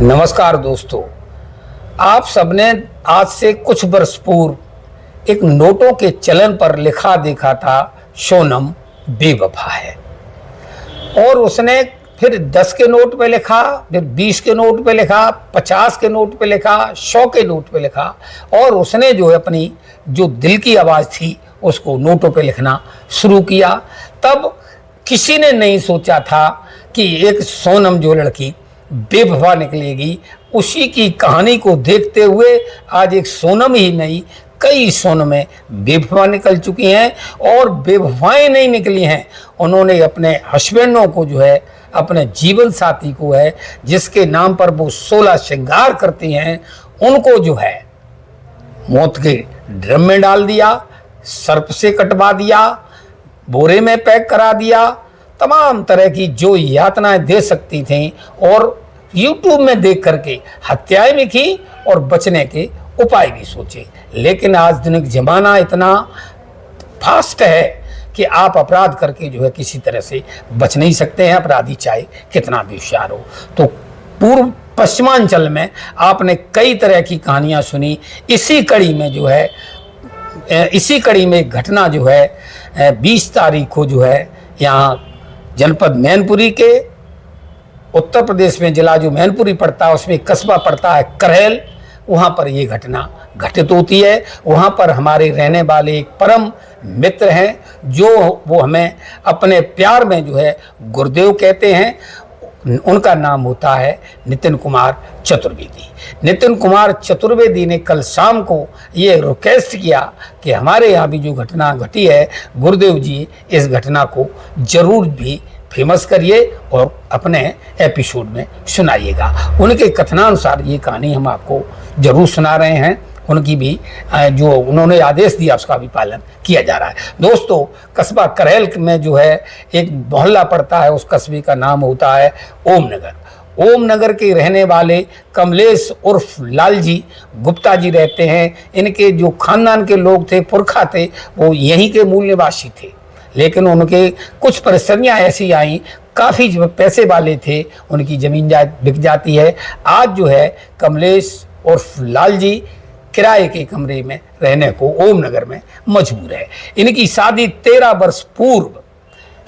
नमस्कार दोस्तों, आप सबने आज से कुछ वर्ष पूर्व एक नोटों के चलन पर लिखा देखा था सोनम बेवफा है। और उसने फिर 10 के नोट पे लिखा, फिर 20 के नोट पे लिखा, 50 के नोट पे लिखा, 100 के नोट पे लिखा। और उसने जो है अपनी जो दिल की आवाज़ थी उसको नोटों पे लिखना शुरू किया। तब किसी ने नहीं सोचा था कि एक सोनम जो लड़की बेवफा निकलेगी। उसी की कहानी को देखते हुए आज एक सोनम ही नहीं, कई सोनमें बेवफा निकल चुकी हैं। और बेवफाएं नहीं निकली हैं, उन्होंने अपने हस्बैंडों को जो है, अपने जीवन साथी को है, जिसके नाम पर वो 16 श्रृंगार करती हैं, उनको जो है मौत के ड्रम में डाल दिया, सर्प से कटवा दिया, बोरे में पैक करा दिया। तमाम तरह की जो यातनाएं दे सकती थीं और YouTube में देख करके हत्याएं भी की और बचने के उपाय भी सोचे। लेकिन आज आधुनिक जमाना इतना फास्ट है कि आप अपराध करके जो है किसी तरह से बच नहीं सकते हैं, अपराधी चाहे कितना भी होशियार हो। तो पूर्व पश्चिमांचल में आपने कई तरह की कहानियां सुनी। इसी कड़ी में एक घटना जो है 20 तारीख को जो है यहाँ जनपद मैनपुरी के, उत्तर प्रदेश में जिला जो मैनपुरी पड़ता है उसमें कस्बा पड़ता है करहेल, वहाँ पर ये घटना घटित होती है। वहाँ पर हमारे रहने वाले एक परम मित्र हैं, जो वो हमें अपने प्यार में जो है गुरुदेव कहते हैं। उनका नाम होता है नितिन कुमार चतुर्वेदी। नितिन कुमार चतुर्वेदी ने कल शाम को ये रिक्वेस्ट किया कि हमारे यहाँ भी जो घटना घटी है, गुरुदेव जी इस घटना को जरूर भी फेमस करिए और अपने एपिसोड में सुनाइएगा। उनके कथनानुसार ये कहानी हम आपको जरूर सुना रहे हैं। उनकी भी जो उन्होंने आदेश दिया उसका भी पालन किया जा रहा है। दोस्तों, कस्बा करहेल में जो है एक मोहल्ला पड़ता है, उस कस्बे का नाम होता है ओम नगर। ओम नगर के रहने वाले कमलेश उर्फ लालजी गुप्ता जी रहते हैं। इनके जो खानदान के लोग थे, पुरखा थे, वो यहीं के मूल निवासी थे। लेकिन उनके कुछ परिस्थितियाँ ऐसी आई, काफ़ी जो पैसे वाले थे, उनकी ज़मीन बिक जाती है। आज जो है कमलेश उर्फ लालजी किराए के कमरे में रहने को ओम नगर में मजबूर है। इनकी शादी 13 वर्ष पूर्व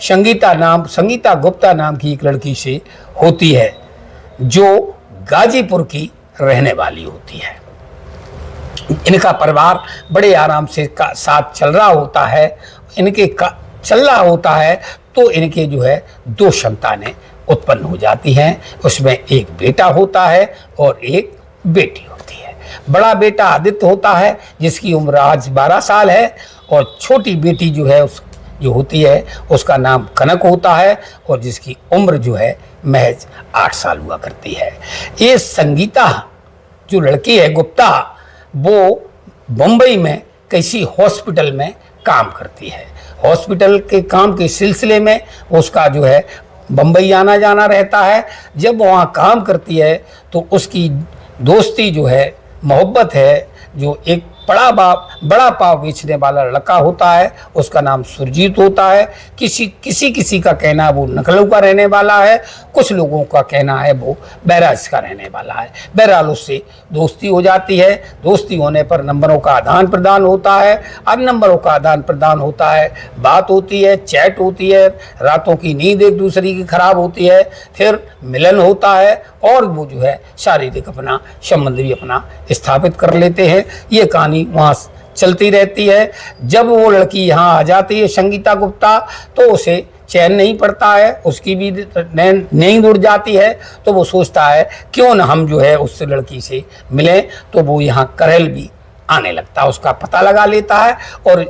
संगीता गुप्ता नाम की एक लड़की से होती है, जो गाजीपुर की रहने वाली होती है। इनका परिवार बड़े आराम से साथ चल रहा होता है। तो इनके जो है 2 संतानें उत्पन्न हो जाती हैं। उसमें एक बेटा होता है और एक बेटी होती है। बड़ा बेटा आदित्य होता है, जिसकी उम्र आज 12 साल है, और छोटी बेटी जो है जो होती है उसका नाम कनक होता है, और जिसकी उम्र जो है महज 8 साल हुआ करती है। ये संगीता जो लड़की है गुप्ता, वो मुंबई में किसी हॉस्पिटल में काम करती है। हॉस्पिटल के काम के सिलसिले में उसका जो है मुंबई आना जाना रहता है। जब वहाँ काम करती है तो उसकी दोस्ती जो है, मोहब्बत है, जो एक बड़ा पाव बेचने वाला लड़का होता है, उसका नाम सुरजीत होता है। किसी का कहना है वो नकलों का रहने वाला है, कुछ लोगों का कहना है वो बहराइच का रहने वाला है। बहरहाल उससे दोस्ती हो जाती है। दोस्ती होने पर नंबरों का आदान प्रदान होता है। अब नंबरों का आदान प्रदान होता है, बात होती है, चैट होती है, रातों की नींद एक दूसरे की खराब होती है, फिर मिलन होता है और वो जो है शारीरिक अपना संबंध भी अपना स्थापित कर लेते हैं। ये कहानी वहाँ चलती रहती है। जब वो लड़की यहाँ आ जाती है संगीता गुप्ता, तो उसे चैन नहीं पड़ता है, उसकी भी नींद उड़ जाती है। तो वो सोचता है क्यों न हम जो है उस लड़की से मिलें। तो वो यहाँ करहेल भी आने लगता है, उसका पता लगा लेता है और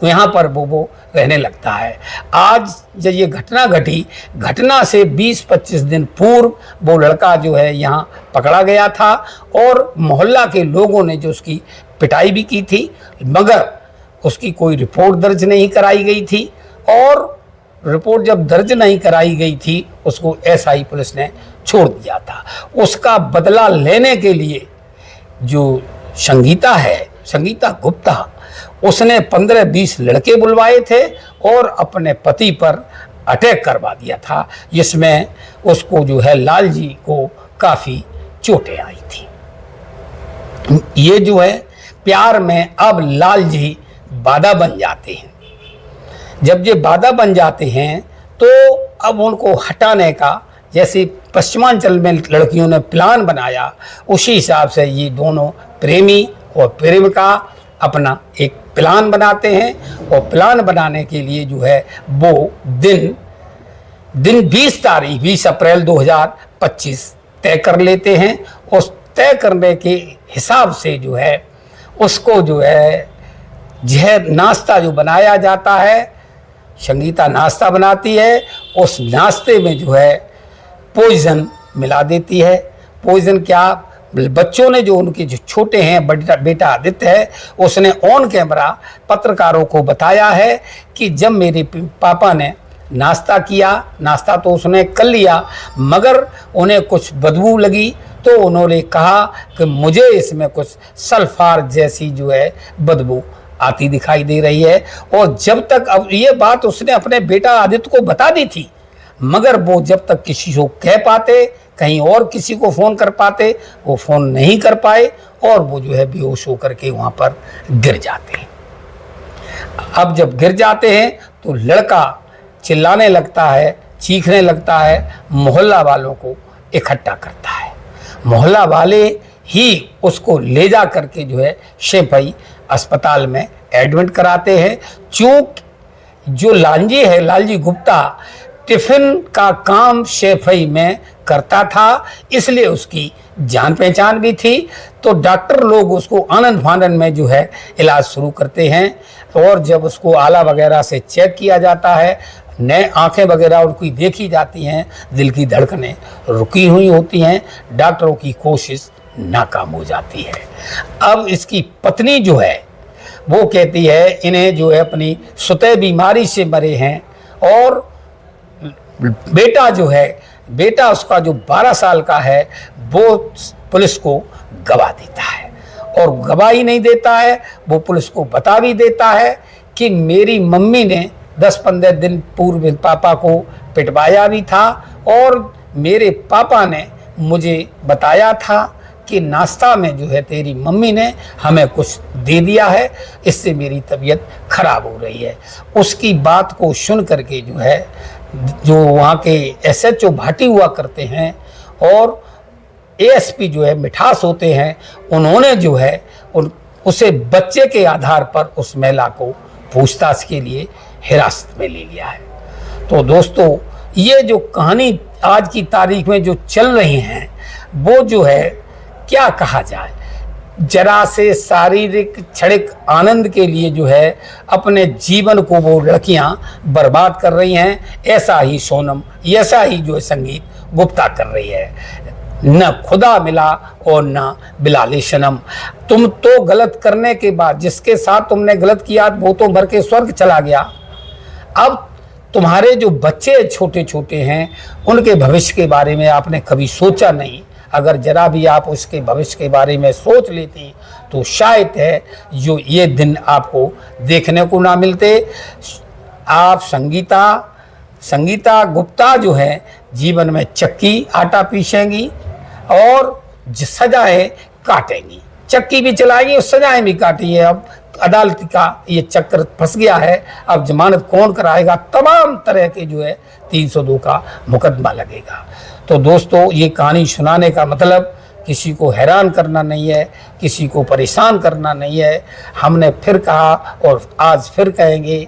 यहाँ पर वो रहने लगता है। आज जब ये घटना घटी, घटना से 20-25 दिन पूर्व वो लड़का जो है यहाँ पकड़ा गया था, और मोहल्ला के लोगों ने जो उसकी पिटाई भी की थी, मगर उसकी कोई रिपोर्ट दर्ज नहीं कराई गई थी। और रिपोर्ट जब दर्ज नहीं कराई गई थी, उसको SI पुलिस ने छोड़ दिया था। उसका बदला लेने के लिए जो संगीता गुप्ता, उसने 15-20 लड़के बुलवाए थे और अपने पति पर अटैक करवा दिया था, जिसमें उसको जो है लाल जी को काफ़ी चोटें आई थी। ये जो है प्यार में अब लाल जी बाधा बन जाते हैं। जब ये बाधा बन जाते हैं तो अब उनको हटाने का, जैसे पश्चिमांचल में लड़कियों ने प्लान बनाया, उसी हिसाब से ये दोनों प्रेमी और प्रेमिका अपना एक प्लान बनाते हैं। और प्लान बनाने के लिए जो है वो दिन 20 अप्रैल 2025 तय कर लेते हैं। उस तय करने के हिसाब से जो है उसको जो है जहर नाश्ता जो बनाया जाता है, संगीता नाश्ता बनाती है, उस नाश्ते में जो है पॉइजन मिला देती है। पॉइजन क्या, बच्चों ने जो उनके जो छोटे हैं, बेटा आदित्य है, उसने ऑन कैमरा पत्रकारों को बताया है कि जब मेरे पापा ने नाश्ता किया, नाश्ता तो उसने कर लिया, मगर उन्हें कुछ बदबू लगी तो उन्होंने कहा कि मुझे इसमें कुछ सल्फार जैसी जो है बदबू आती दिखाई दे रही है। और जब तक, अब ये बात उसने अपने बेटा आदित्य को बता दी थी, मगर वो जब तक किसी को कह पाते, कहीं और किसी को फ़ोन कर पाते, वो फ़ोन नहीं कर पाए और वो जो है बेहोश होकर के वहाँ पर गिर जाते हैं। अब जब गिर जाते हैं तो लड़का चिल्लाने लगता है, चीखने लगता है, मोहल्ला वालों को इकट्ठा करता है। मोहल्ला वाले ही उसको ले जा करके जो है शेफई अस्पताल में एडमिट कराते हैं। चूँकि जो लालजी गुप्ता टिफ़िन का काम शेफई में करता था, इसलिए उसकी जान पहचान भी थी। तो डॉक्टर लोग उसको आनंद फानन में जो है इलाज शुरू करते हैं। और जब उसको आला वगैरह से चेक किया जाता है, नए आंखें वगैरह उनकी देखी जाती हैं, दिल की धड़कनें रुकी हुई होती हैं, डॉक्टरों की कोशिश नाकाम हो जाती है। अब इसकी पत्नी जो है वो कहती है इन्हें जो है अपनी सुतह बीमारी से मरे हैं। और बेटा जो है, बेटा उसका जो 12 साल का है, वो पुलिस को गवाह देता है। और गवाही नहीं देता है, वो पुलिस को बता भी देता है कि मेरी मम्मी ने 10-15 दिन पूर्व पापा को पिटवाया भी था और मेरे पापा ने मुझे बताया था कि नाश्ता में जो है तेरी मम्मी ने हमें कुछ दे दिया है, इससे मेरी तबीयत खराब हो रही है। उसकी बात को सुन करके जो है, जो वहाँ के SHO भाटी हुआ करते हैं और ASP जो है मिठास होते हैं, उन्होंने जो है उसे बच्चे के आधार पर उस महिला को पूछताछ के लिए हिरासत में ले लिया है। तो दोस्तों, ये जो कहानी आज की तारीख में जो चल रही हैं, वो जो है क्या कहा जाए, जरा से शारीरिक क्षणिक आनंद के लिए जो है अपने जीवन को वो लड़कियां बर्बाद कर रही हैं। ऐसा ही सोनम, ऐसा ही जो संगीत गुप्ता कर रही है। न खुदा मिला और न बिलाले सनम। तुम तो गलत करने के बाद, जिसके साथ तुमने गलत किया वो तो मर के स्वर्ग चला गया। अब तुम्हारे जो बच्चे छोटे छोटे हैं, उनके भविष्य के बारे में आपने कभी सोचा नहीं। अगर जरा भी आप उसके भविष्य के बारे में सोच लेती तो शायद है जो ये दिन आपको देखने को ना मिलते। आप संगीता गुप्ता जो है जीवन में चक्की आटा पीसेंगी और सजाएं काटेंगी। चक्की भी चलाएंगी और सजाएं भी काटी है। अब अदालत का ये चक्कर फंस गया है। अब जमानत कौन कराएगा, तमाम तरह के जो है 302 का मुकदमा लगेगा। तो दोस्तों, ये कहानी सुनाने का मतलब किसी को हैरान करना नहीं है, किसी को परेशान करना नहीं है। हमने फिर कहा और आज फिर कहेंगे,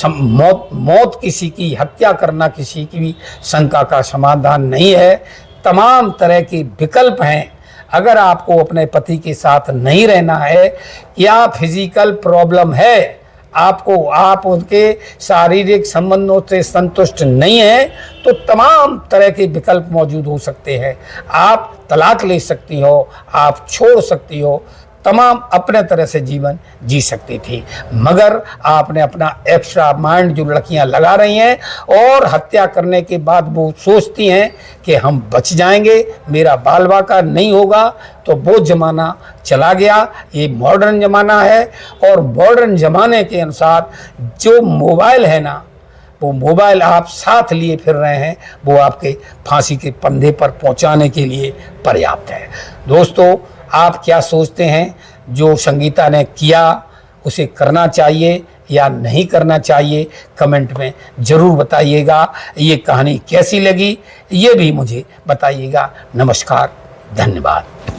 मौत किसी की, हत्या करना किसी की भी शंका का समाधान नहीं है। तमाम तरह के विकल्प हैं। अगर आपको अपने पति के साथ नहीं रहना है या फिजिकल प्रॉब्लम है, आप उनके शारीरिक संबंधों से संतुष्ट नहीं है, तो तमाम तरह के विकल्प मौजूद हो सकते हैं। आप तलाक ले सकती हो, आप छोड़ सकती हो, तमाम अपने तरह से जीवन जी सकती थी। मगर आपने अपना एक्स्ट्रा माइंड जो लड़कियां लगा रही हैं और हत्या करने के बाद वो सोचती हैं कि हम बच जाएंगे, मेरा बाल बाका नहीं होगा, तो वो ज़माना चला गया। ये मॉडर्न ज़माना है और मॉडर्न ज़माने के अनुसार जो मोबाइल है ना, वो मोबाइल आप साथ लिए फिर रहे हैं, वो आपके फांसी के फंदे पर पहुंचाने के लिए पर्याप्त है। दोस्तों, आप क्या सोचते हैं? जो संगीता ने किया उसे करना चाहिए या नहीं करना चाहिए? कमेंट में ज़रूर बताइएगा। ये कहानी कैसी लगी ये भी मुझे बताइएगा। नमस्कार, धन्यवाद।